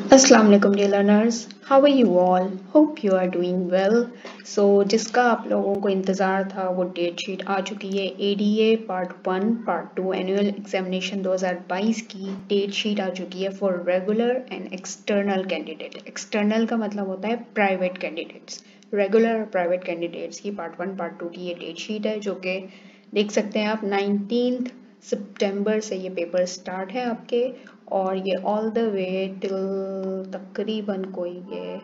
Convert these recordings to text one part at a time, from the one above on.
अस्सलाम वालेकुम dear learners, how are you all? Hope you are doing well. So जिसका आप लोगों को इंतज़ार था वो डेट शीट आ चुकी है। ADA part 1 part 2 annual examination 2022 की डेट शीट आ चुकी है for regular and external candidate. External का मतलब होता है प्राइवेट कैंडिडेट्स। रेगुलर और प्राइवेट कैंडिडेट्स की पार्ट 1 पार्ट 2 की ये डेट शीट है, जो कि देख सकते हैं आप 19 सितंबर से ये पेपर स्टार्ट है आपके, और ये ऑल द वे टिल तकरीबन कोई ये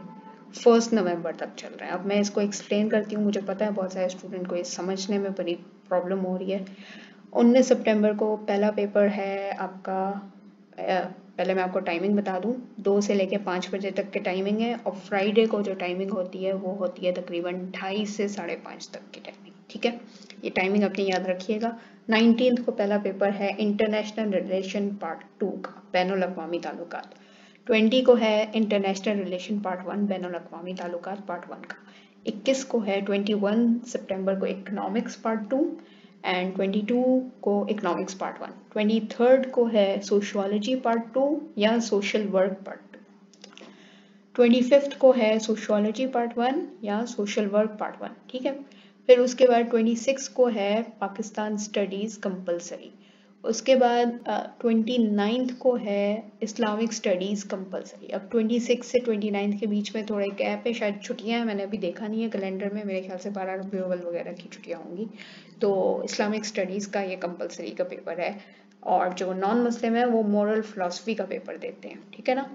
1 नवंबर तक चल रहा है। अब मैं इसको एक्सप्लेन करती हूँ। मुझे पता है बहुत सारे स्टूडेंट को ये समझने में बड़ी प्रॉब्लम हो रही है। 19 सितंबर को पहला पेपर है आपका। पहले मैं आपको टाइमिंग बता दूं, 2 से लेके 5 बजे तक के टाइमिंग है, और फ्राइडे को जो टाइमिंग होती है वो होती है तकरीबन 2:30 से 5:30 तक की टाइमिंग। ठीक है, ये टाइमिंग अपनी याद रखिएगा। 19 को पहला पेपर है इंटरनेशनल रिलेशन पार्ट 2 का, बैनुल अक़वामी ताल्लुकात। 20 को है इंटरनेशनल रिलेशन पार्ट 1 बैनुल अक़वामी ताल्लुकात पार्ट 1 का। 21 को है 21 सितंबर को इकोनॉमिक्स पार्ट 2 एंड 22 को इकोनॉमिक्स पार्ट 1। 23 को है सोशियोलॉजी पार्ट 2 या सोशल वर्क पार्ट 2। 25 को है सोशियोलॉजी पार्ट 1 या सोशल वर्क पार्ट 1। ठीक है, फिर उसके बाद 26 को है पाकिस्तान स्टडीज़ कंपलसरी। उसके बाद 29 को है इस्लामिक स्टडीज़ कंपलसरी। अब 26 से 29 के बीच में थोड़े गैप है, शायद छुट्टियां हैं, मैंने अभी देखा नहीं है कैलेंडर में। मेरे ख्याल से 12 रबी अव्वल वगैरह की छुट्टियां होंगी। तो इस्लामिक स्टडीज़ का ये कंपलसरी का पेपर है, और जो नॉन मुस्लिम है वो मॉरल फिलासफी का पेपर देते हैं। ठीक है ना।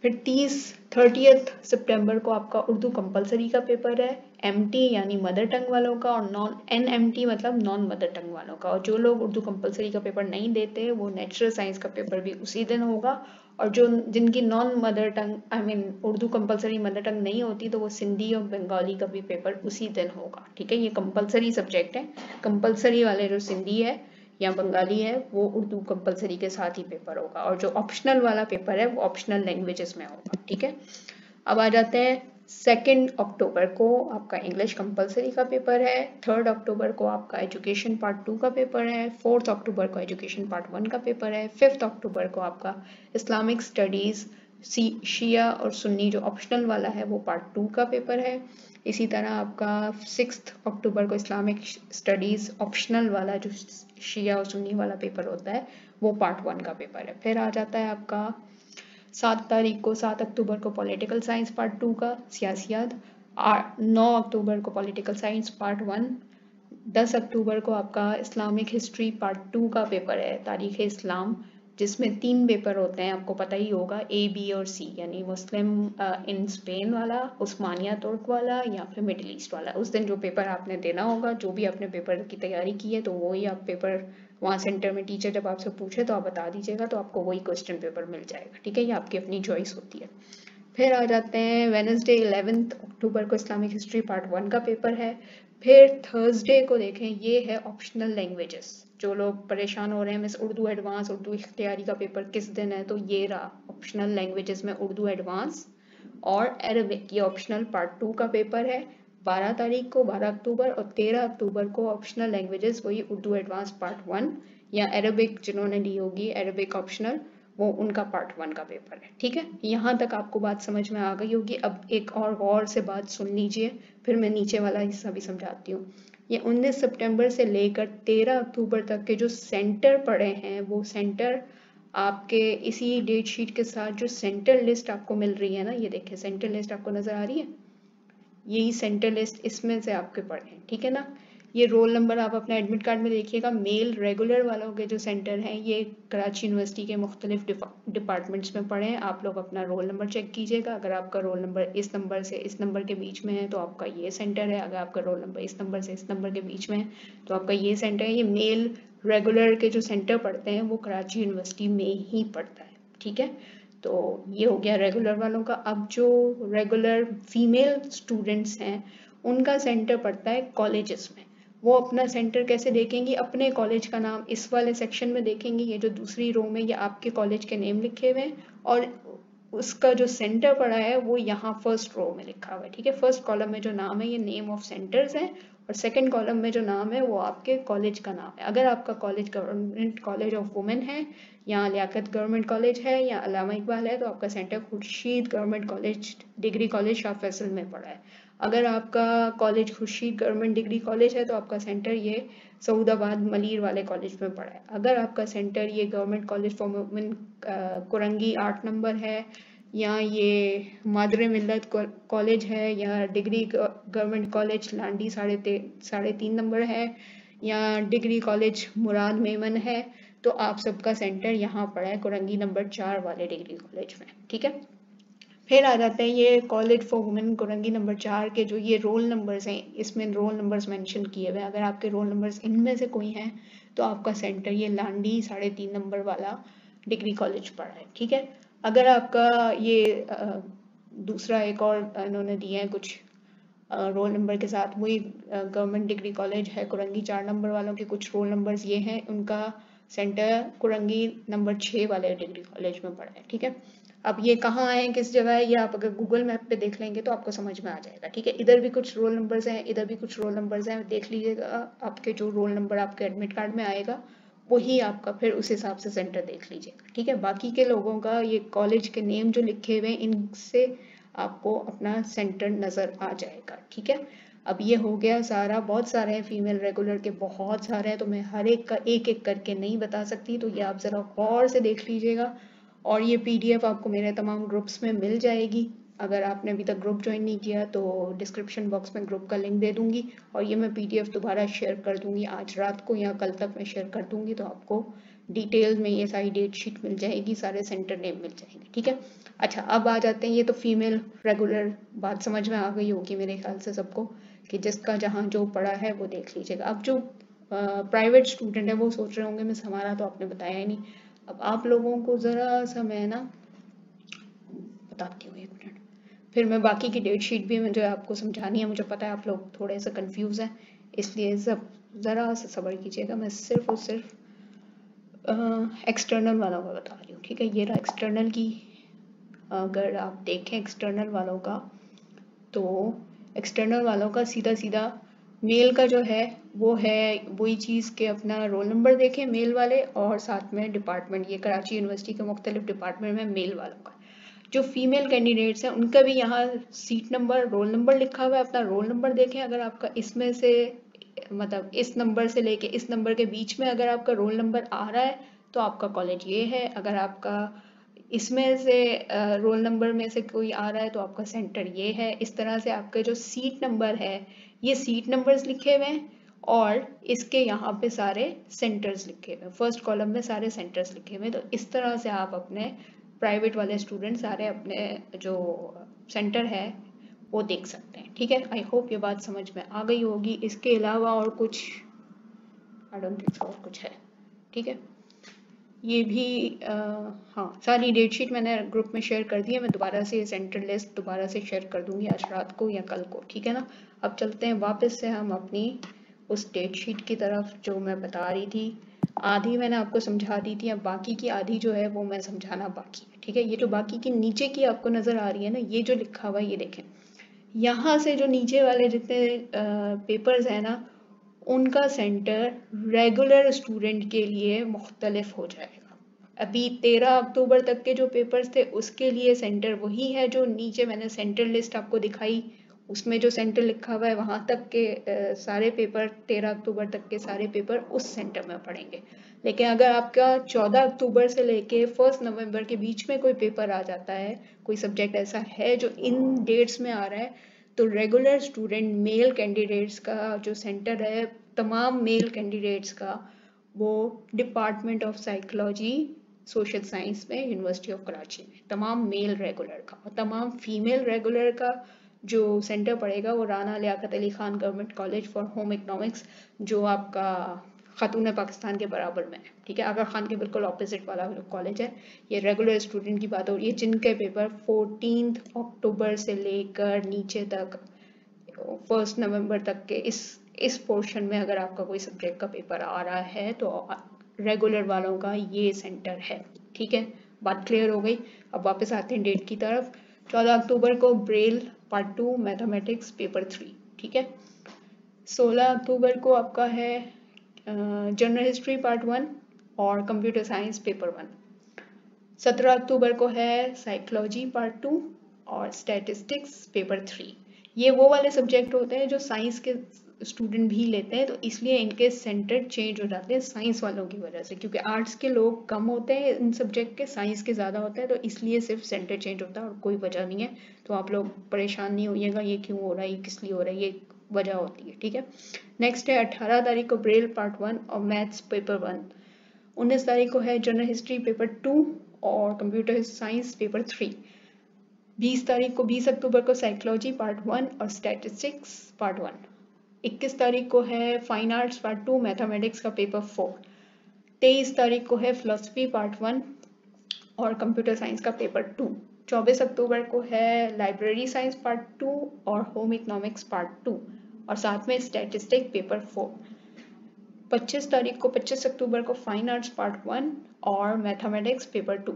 फिर 30 सितंबर को आपका उर्दू कंपलसरी का पेपर है, एमटी यानी मदर टंग वालों का, और नॉन एनएमटी मतलब नॉन मदर टंग वालों का। और जो लोग उर्दू कंपलसरी का पेपर नहीं देते वो नेचुरल साइंस का पेपर भी उसी दिन होगा। और जो जिनकी non mother tongue I mean Urdu compulsory mother tongue नहीं होती, तो वो सिंधी और बंगाली का भी पेपर उसी दिन होगा। ठीक है, ये कंपलसरी सब्जेक्ट है। कंपलसरी वाले जो सिंधी है या बंगाली है वो उर्दू कंपलसरी के साथ ही पेपर होगा, और जो ऑप्शनल वाला पेपर है वो ऑप्शनल लैंग्वेजेस में होगा। ठीक है, अब आ जाते हैं 2 अक्टूबर को आपका इंग्लिश कंपलसरी का पेपर है। 3 अक्टूबर को आपका एजुकेशन पार्ट 2 का पेपर है। 4 अक्टूबर को एजुकेशन पार्ट 1 का पेपर है। 5 अक्टूबर को आपका इस्लामिक स्टडीज़ शिया और सुन्नी जो ऑप्शनल वाला है वो पार्ट 2 का पेपर है। इसी तरह आपका 6 अक्टूबर को इस्लामिक स्टडीज़ ऑप्शनल वाला जो शिया और सुन्नी वाला पेपर होता है वो पार्ट 1 का पेपर है। फिर आ जाता है आपका 7 अक्टूबर को पॉलिटिकल साइंस पार्ट 2 का सियासियात। 9 अक्टूबर को पॉलिटिकल साइंस पार्ट 1। 10 अक्टूबर को आपका इस्लामिक हिस्ट्री पार्ट 2 का पेपर है, तारीख़ इस्लाम, जिसमें 3 पेपर होते हैं, आपको पता ही होगा, ए बी और सी, यानी मुस्लिम इन स्पेन वाला, उस्मानिया तुर्क वाला, या फिर मिडिल ईस्ट वाला। उस दिन जो पेपर आपने देना होगा, जो भी आपने पेपर की तैयारी की है, तो वही आप पेपर वहाँ सेंटर में टीचर जब आपसे पूछे तो आप बता दीजिएगा, तो आपको वही क्वेश्चन पेपर मिल जाएगा। ठीक है, ये आपकी अपनी चॉइस होती है। फिर आ जाते हैं वेनसडे 11 अक्टूबर को इस्लामिक हिस्ट्री पार्ट 1 का पेपर है। फिर थर्सडे को देखें, ये है ऑप्शनल लैंग्वेजेस। जो लोग परेशान हो रहे हैं मिस उर्दू एडवांस, उर्दू इख्तियारी का पेपर किस दिन है, तो ये रहा ऑप्शनल लैंग्वेजेस में उर्दू एडवांस और अरबिक, ये ऑप्शनल पार्ट 2 का पेपर है। 12 तारीख को 12 अक्टूबर और 13 अक्टूबर को ऑप्शनल लैंग्वेजेस, वही उर्दू एडवांस पार्ट 1 या अरबिक जिन्होंने ली होगी अरबिक ऑप्शनल, वो उनका पार्ट 1 का पेपर है। ठीक है, यहाँ तक आपको बात समझ में आ गई होगी। अब एक और गौर से बात सुन लीजिए, फिर मैं नीचे वाला हिस्सा भी समझाती हूँ। ये 19 सितंबर से लेकर 13 अक्टूबर तक के जो सेंटर पड़े हैं, वो सेंटर आपके इसी डेट शीट के साथ जो सेंटर लिस्ट आपको मिल रही है ना, ये देखिए सेंटर लिस्ट आपको नजर आ रही है, यही सेंटर लिस्ट इसमें से आपके पढ़े हैं। ठीक है ना, ये रोल नंबर आप अपने एडमिट कार्ड में देखिएगा। मेल रेगुलर वालों के जो सेंटर हैं ये कराची यूनिवर्सिटी के मुख्तलिफ डिपार्टमेंट्स में पढ़े हैं। आप लोग अपना रोल नंबर चेक कीजिएगा। अगर आपका रोल नंबर इस नंबर से इस नंबर के बीच में है तो आपका ये सेंटर है। अगर आपका रोल नंबर इस नंबर से इस नंबर के बीच में है तो आपका ये सेंटर है। ये मेल रेगुलर के जो सेंटर पढ़ते हैं वो कराची यूनिवर्सिटी में ही पढ़ता है। ठीक है, तो ये हो गया रेगुलर वालों का। अब जो रेगुलर फीमेल स्टूडेंट्स हैं उनका सेंटर पड़ता है कॉलेजेस में। वो अपना सेंटर कैसे देखेंगी, अपने कॉलेज का नाम इस वाले सेक्शन में देखेंगे, ये जो दूसरी रो में ये आपके कॉलेज के नेम लिखे हुए हैं, और उसका जो सेंटर पड़ा है वो यहाँ फर्स्ट रो में लिखा हुआ है। ठीक है, फर्स्ट कॉलम में जो नाम है ये नेम ऑफ सेंटर्स है, और सेकंड कॉलम में जो नाम है वो आपके कॉलेज का नाम है। अगर आपका college government college of women है या लियाकत गवर्नमेंट कॉलेज है या अल्लामा इकबाल है तो आपका centre Khurshid government college degree college Shah Faisal में पड़ा है। अगर आपका college Khurshid government degree college है तो आपका सेंटर ये सऊदाबाद मलीर वाले कॉलेज में पड़ा है। अगर आपका सेंटर ये government college for women Korangi 8 number है या ये मादरे मिल्लत कॉलेज है या degree government college Landhi 3.5 number है या डिग्री कॉलेज मुराद मेमन है तो आप सबका सेंटर यहाँ पड़ा है कुरंगी नंबर 4 वाले डिग्री कॉलेज में। ठीक है, फिर आ जाते हैं ये college for women Korangi number 4 के जो ये रोल नंबर्स हैं, इसमें रोल नंबर्स मेंशन किए हुए हैं। अगर आपके रोल नंबर्स इनमें से कोई हैं तो आपका सेंटर ये लांडी 3.5 नंबर वाला डिग्री कॉलेज पड़ा है। ठीक है, अगर आपका ये दूसरा एक और इन्होंने दिए हैं कुछ रोल नंबर के साथ, वही गवर्नमेंट डिग्री कॉलेज है कुरंगी 4 नंबर वालों के कुछ रोल नंबर्स ये हैं, उनका सेंटर कुरंगी नंबर 6 वाले डिग्री कॉलेज में पड़ा है। ठीक है, अब ये कहाँ है किस जगह है ये आप अगर गूगल मैप पे देख लेंगे तो आपको समझ में आ जाएगा। ठीक है, इधर भी कुछ रोल नंबर्स हैं, इधर भी कुछ रोल नंबर्स हैं, देख लीजिएगा। आपके जो रोल नंबर आपके एडमिट कार्ड में आएगा वही आपका फिर उस हिसाब से सेंटर देख लीजिएगा। ठीक है, बाकी के लोगों का ये कॉलेज के नेम जो लिखे हुए हैं इनसे आपको अपना सेंटर नजर आ जाएगा। ठीक है, अब ये हो गया सारा। बहुत सारे हैं फीमेल रेगुलर के, बहुत सारे हैं, तो मैं हर एक का एक एक करके नहीं बता सकती, तो ये आप जरा गौर से देख लीजिएगा। और ये PDF आपको मेरे तमाम ग्रुप्स में मिल जाएगी। अगर आपने अभी तक ग्रुप ज्वाइन नहीं किया तो डिस्क्रिप्शन बॉक्स में ग्रुप का लिंक दे दूंगी और ये मैं PDF दोबारा शेयर कर दूंगी आज रात को या कल तक मैं शेयर कर दूंगी, तो आपको डिटेल में ये सारी डेट शीट मिल जाएगी, सारे सेंटर नेम मिल जाएंगे। ठीक है, अच्छा अब आ जाते हैं, ये तो फीमेल रेगुलर बात समझ में आ गई होगी मेरे ख्याल से सबको कि जिसका जहाँ जो पड़ा है वो देख लीजिएगा। अब जो प्राइवेट स्टूडेंट है वो सोच रहे होंगे मिस हमारा तो आपने बताया ही नहीं। अब आप लोगों को जरा सा मैं ना बताती हूँ, एक मिनट, फिर मैं बाकी की डेट शीट भी मुझे आपको समझानी है। मुझे पता है आप लोग थोड़े से कंफ्यूज हैं, इसलिए सब ज़रा सा सब्र कीजिएगा। मैं सिर्फ और सिर्फ एक्सटर्नल वालों का बता रही हूँ। ठीक है, ये रहा एक्सटर्नल की। अगर आप देखें एक्सटर्नल वालों का तो एक्सटर्नल वालों का सीधा सीधा मेल का जो है वो है वही चीज़ के अपना रोल नंबर देखें मेल वाले और साथ में डिपार्टमेंट, ये कराची यूनिवर्सिटी के मुख्तलिफ डिपार्टमेंट में मेल वालों का। जो फीमेल कैंडिडेट्स हैं उनका भी यहाँ सीट नंबर रोल नंबर लिखा हुआ है, अपना रोल नंबर देखें। अगर आपका इसमें से मतलब इस नंबर से लेके इस नंबर के बीच में अगर आपका रोल नंबर आ रहा है तो आपका कॉलेज ये है। अगर आपका इसमें से रोल नंबर में से कोई आ रहा है तो आपका सेंटर ये है। इस तरह से आपके जो सीट नंबर है ये सीट नंबर्स लिखे हुए हैं और इसके यहाँ पे सारे सेंटर्स लिखे हुए हैं, फर्स्ट कॉलम में सारे सेंटर्स लिखे हुए हैं। तो इस तरह से आप अपने प्राइवेट वाले स्टूडेंट सारे अपने जो सेंटर है वो देख सकते हैं। ठीक है, आई होप ये बात समझ में आ गई होगी। इसके अलावा और कुछ आई डोंट थिंक और कुछ है। ठीक है, ये भी हाँ सारी डेट शीट मैंने ग्रुप में शेयर कर दी है। मैं दोबारा से सेंटर लिस्ट दोबारा से शेयर कर दूंगी आज रात को या कल को। ठीक है ना, अब चलते हैं वापस से हम अपनी उस डेट शीट की तरफ जो मैं बता रही थी। आधी मैंने आपको समझा दी थी, अब बाकी की आधी जो है वो मैं समझाना बाकी है। ठीक है, ये जो बाकी की नीचे की आपको नजर आ रही है ना, ये जो लिखा हुआ है ये देखें, यहाँ से जो नीचे वाले जितने पेपर्स हैं ना उनका सेंटर रेगुलर स्टूडेंट के लिए मुख्तलिफ हो जाएगा। अभी 13 अक्टूबर तक के जो पेपर्स थे उसके लिए सेंटर वही है जो नीचे मैंने सेंटर लिस्ट आपको दिखाई, उसमें जो सेंटर लिखा हुआ है वहां तक के सारे पेपर 13 अक्टूबर तक के सारे पेपर उस सेंटर में पढ़ेंगे। लेकिन अगर आपका 14 अक्टूबर से लेके 1 नवंबर के बीच में कोई पेपर आ जाता है, कोई सब्जेक्ट ऐसा है जो इन डेट्स में आ रहा है, तो रेगुलर स्टूडेंट मेल कैंडिडेट्स का जो सेंटर है तमाम मेल कैंडिडेट्स का वो department of psychology social science में यूनिवर्सिटी ऑफ कराची में तमाम मेल रेगुलर का, और तमाम फीमेल रेगुलर का जो सेंटर पड़ेगा वो Rana Liaquat Ali Khan government college for home economics जो आपका खातून पाकिस्तान के बराबर में है। ठीक है, आगा खान के बिल्कुल ऑपोजिट वाला कॉलेज है। ये रेगुलर स्टूडेंट की बात हो रही है जिनके पेपर 14 अक्टूबर से लेकर नीचे तक 1 नवंबर तक के इस पोर्शन में अगर आपका कोई सब्जेक्ट का पेपर आ रहा है तो रेगुलर वालों का ये सेंटर है। ठीक है, बात क्लियर हो गई। अब वापस आते हैं डेट की तरफ। 14 अक्टूबर को ब्रेल पार्ट 2 मैथमेटिक्स पेपर 3। ठीक है, 16 अक्टूबर को आपका है जनरल हिस्ट्री पार्ट 1 और कंप्यूटर साइंस पेपर 1। 17 अक्टूबर को है साइकोलॉजी पार्ट 2 और स्टैटिस्टिक्स पेपर 3। ये वो वाले सब्जेक्ट होते हैं जो साइंस के स्टूडेंट भी लेते हैं, तो इसलिए इनके सेंटर चेंज हो जाते हैं साइंस वालों की वजह से, क्योंकि आर्ट्स के लोग कम होते हैं इन सब्जेक्ट के, साइंस के ज़्यादा होते हैं, तो इसलिए सिर्फ सेंटर चेंज होता है और कोई वजह नहीं है। तो आप लोग परेशान नहीं होइएगा ये क्यों हो रहा है, ये किस लिए हो रहा है, ये वजह होती है, ठीक है। नेक्स्ट है 18 तारीख को ब्रेल पार्ट 1 और मैथ्स पेपर 1। 19 तारीख को है जनरल हिस्ट्री पेपर 2 और कंप्यूटर साइंस पेपर 3। 20 तारीख को 20 अक्टूबर को साइकोलॉजी पार्ट 1 और स्टैटिस्टिक्स पार्ट 1। 21 तारीख को है फाइन आर्ट्स पार्ट 2 मैथमेटिक्स का पेपर 4। 23 तारीख को है फिलोसफी पार्ट 1 और कंप्यूटर साइंस का पेपर 2। 24 अक्टूबर को है लाइब्रेरी साइंस पार्ट 2 और होम इकोनॉमिक्स पार्ट 2 और साथ में स्टैटिस्टिक पेपर 4। 25 तारीख को 25 अक्टूबर को फाइन आर्ट्स पार्ट 1 और मैथमेटिक्स पेपर 2।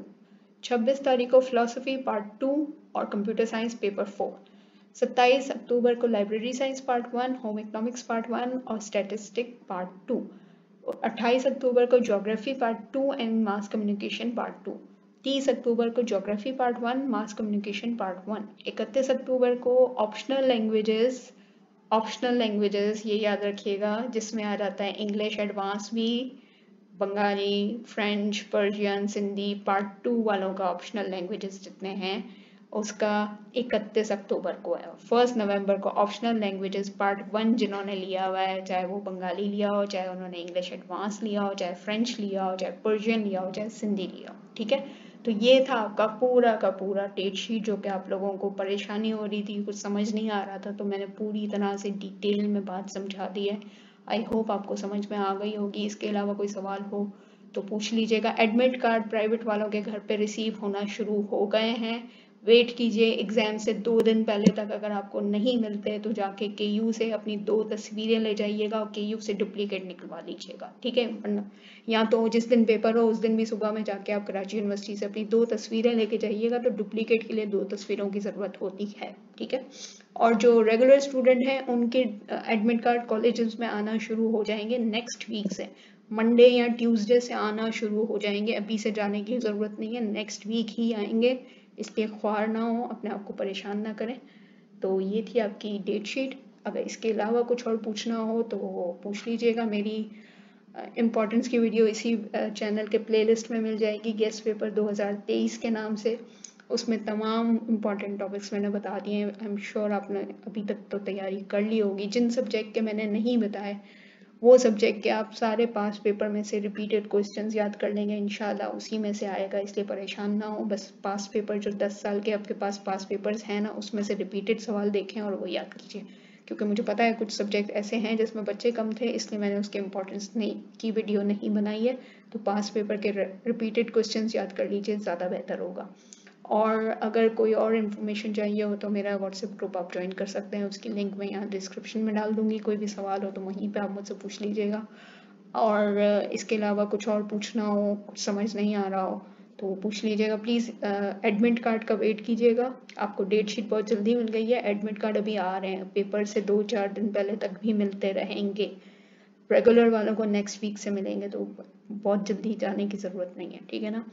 26 तारीख को फिलोसफी पार्ट 2 और कंप्यूटर साइंस पेपर 4। 27 अक्टूबर को library science part 1, home economics part 1 और स्टैटिस्टिक पार्ट 2। 28 अक्टूबर को geography part 2 and mass communication part 2। 30 अक्टूबर को geography part 1, mass communication part 1। 31 अक्टूबर को ऑप्शनल लैंग्वेजेस ये याद रखिएगा, जिसमें आ जाता है इंग्लिश एडवांस भी, Bengali, French, Persian, Sindhi part 2 वालों का ऑप्शनल लैंग्वेजेस जितने हैं उसका 31 अक्टूबर को है। 1 नवंबर को ऑप्शनल लैंग्वेजेस पार्ट 1 जिन्होंने लिया हुआ है, चाहे वो बंगाली लिया हो, चाहे उन्होंने इंग्लिश एडवांस लिया हो, चाहे फ्रेंच लिया हो, चाहे पर्शियन लिया हो, चाहे सिंधी लिया हो, ठीक है। तो ये था आपका पूरा का पूरा डेट शीट, जो कि आप लोगों को परेशानी हो रही थी, कुछ समझ नहीं आ रहा था, तो मैंने पूरी तरह से डिटेल में बात समझा दी है। आई होप आपको समझ में आ गई होगी। इसके अलावा कोई सवाल हो तो पूछ लीजिएगा। एडमिट कार्ड प्राइवेट वालों के घर पे रिसीव होना शुरू हो गए हैं, वेट कीजिए। एग्जाम से 2 दिन पहले तक अगर आपको नहीं मिलते तो जाके केयू से अपनी 2 तस्वीरें ले जाइएगा और केयू से डुप्लीकेट निकलवा लीजिएगा, ठीक है। वरना या तो जिस दिन पेपर हो उस दिन भी सुबह में जाके आप कराची यूनिवर्सिटी से अपनी 2 तस्वीरें लेके जाइएगा, तो डुप्लीकेट के लिए 2 तस्वीरों की ज़रूरत होती है, ठीक है। और जो रेगुलर स्टूडेंट हैं उनके एडमिट कार्ड कॉलेजेस में आना शुरू हो जाएंगे नेक्स्ट वीक से, मंडे या ट्यूसडे से आना शुरू हो जाएंगे। अभी से जाने की ज़रूरत नहीं है, नेक्स्ट वीक ही आएंगे, इसलिए ख्वार ना हो, अपने आप को परेशान ना करें। तो ये थी आपकी डेट शीट। अगर इसके अलावा कुछ और पूछना हो तो पूछ लीजिएगा। मेरी इम्पोर्टेंस की वीडियो इसी चैनल के प्लेलिस्ट में मिल जाएगी, गेस्ट पेपर 2023 के नाम से। उसमें तमाम इम्पॉर्टेंट टॉपिक्स मैंने बता दिए हैं। आई एम श्योर आपने अभी तक तो तैयारी कर ली होगी। जिन सब्जेक्ट के मैंने नहीं बताए वो सब्जेक्ट के आप सारे पास पेपर में से रिपीटेड क्वेश्चंस याद कर लेंगे, इंशाल्लाह उसी में से आएगा, इसलिए परेशान ना हो। बस पास पेपर जो 10 साल के आपके पास पास पेपर्स हैं ना, उसमें से रिपीटेड सवाल देखें और वो याद कीजिए, क्योंकि मुझे पता है कुछ सब्जेक्ट ऐसे हैं जिसमें बच्चे कम थे, इसलिए मैंने उसके इम्पोर्टेंस की वीडियो नहीं बनाई है। तो पास पेपर के रिपीटेड क्वेश्चन याद कर लीजिए, ज़्यादा बेहतर होगा। और अगर कोई और इन्फॉर्मेशन चाहिए हो तो मेरा व्हाट्सएप ग्रुप आप ज्वाइन कर सकते हैं, उसकी लिंक मैं यहाँ डिस्क्रिप्शन में डाल दूँगी। कोई भी सवाल हो तो वहीं पे आप मुझसे पूछ लीजिएगा। और इसके अलावा कुछ और पूछना हो, कुछ समझ नहीं आ रहा हो तो पूछ लीजिएगा प्लीज़। एडमिट कार्ड का वेट कीजिएगा, आपको डेट शीट बहुत जल्दी मिल गई है। एडमिट कार्ड अभी आ रहे हैं, पेपर से 2-4 दिन पहले तक भी मिलते रहेंगे। रेगुलर वालों को नेक्स्ट वीक से मिलेंगे, तो बहुत जल्दी जाने की ज़रूरत नहीं है, ठीक है ना।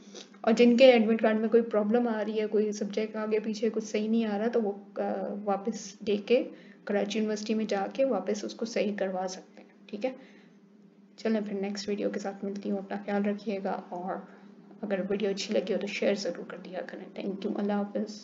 और जिनके एडमिट कार्ड में कोई प्रॉब्लम आ रही है, कोई सब्जेक्ट आगे पीछे कुछ सही नहीं आ रहा, तो वो वापस दे के कराची यूनिवर्सिटी में जाके वापस उसको सही करवा सकते हैं, ठीक है। चलें फिर नेक्स्ट वीडियो के साथ मिलती हूँ। अपना ख्याल रखिएगा और अगर वीडियो अच्छी लगी हो तो शेयर ज़रूर कर दिया करें। थैंक यू, अल्लाह हाफिज़।